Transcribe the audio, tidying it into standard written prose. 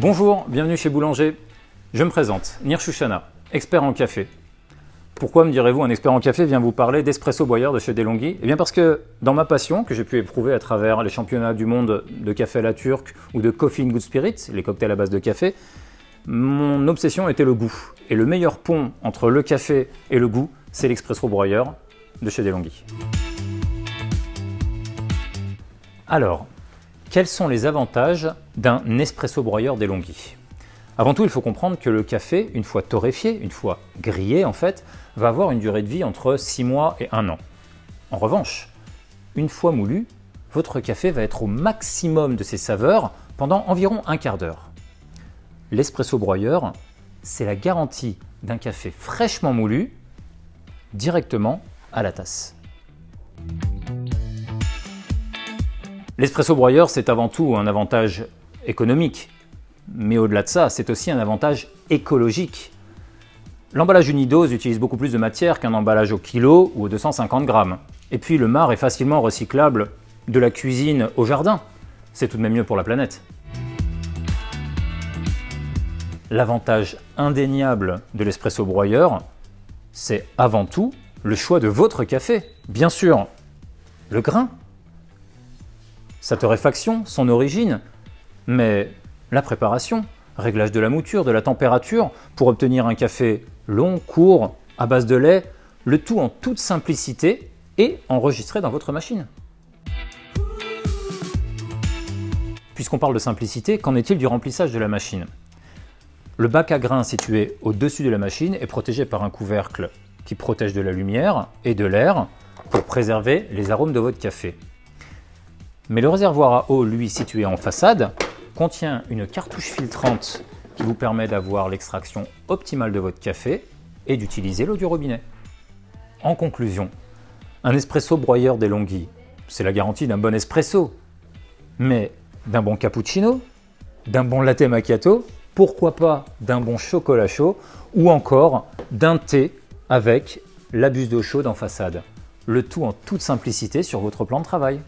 Bonjour, bienvenue chez Boulanger. Je me présente, Nir Chouchana, expert en café. Pourquoi, me direz-vous, un expert en café vient vous parler d'Espresso Broyer de chez DeLonghi? Eh bien parce que dans ma passion, que j'ai pu éprouver à travers les championnats du monde de café à la turque ou de Coffee in Good Spirit, les cocktails à base de café, mon obsession était le goût. Et le meilleur pont entre le café et le goût, c'est l'Espresso Broyer de chez DeLonghi. Alors, quels sont les avantages d'un Espresso Broyer DeLonghi? Avant tout, il faut comprendre que le café, une fois torréfié, une fois grillé en fait, va avoir une durée de vie entre 6 mois et 1 an. En revanche, une fois moulu, votre café va être au maximum de ses saveurs pendant environ un quart d'heure. L'Espresso Broyer, c'est la garantie d'un café fraîchement moulu directement à la tasse. L'Espresso Broyer, c'est avant tout un avantage économique, mais au-delà de ça, c'est aussi un avantage écologique. L'emballage unidose utilise beaucoup plus de matière qu'un emballage au kilo ou aux 250 grammes. Et puis le marc est facilement recyclable de la cuisine au jardin. C'est tout de même mieux pour la planète. L'avantage indéniable de l'Espresso Broyer, c'est avant tout le choix de votre café. Bien sûr, le grain, sa torréfaction, son origine, mais la préparation, réglage de la mouture, de la température pour obtenir un café long, court, à base de lait, le tout en toute simplicité et enregistré dans votre machine. Puisqu'on parle de simplicité, qu'en est-il du remplissage de la machine? Le bac à grains situé au-dessus de la machine est protégé par un couvercle qui protège de la lumière et de l'air pour préserver les arômes de votre café. Mais le réservoir à eau, lui, situé en façade, contient une cartouche filtrante qui vous permet d'avoir l'extraction optimale de votre café et d'utiliser l'eau du robinet. En conclusion, un Espresso Broyer DeLonghi, c'est la garantie d'un bon espresso, mais d'un bon cappuccino, d'un bon latte macchiato, pourquoi pas d'un bon chocolat chaud ou encore d'un thé avec la buse d'eau chaude en façade. Le tout en toute simplicité sur votre plan de travail.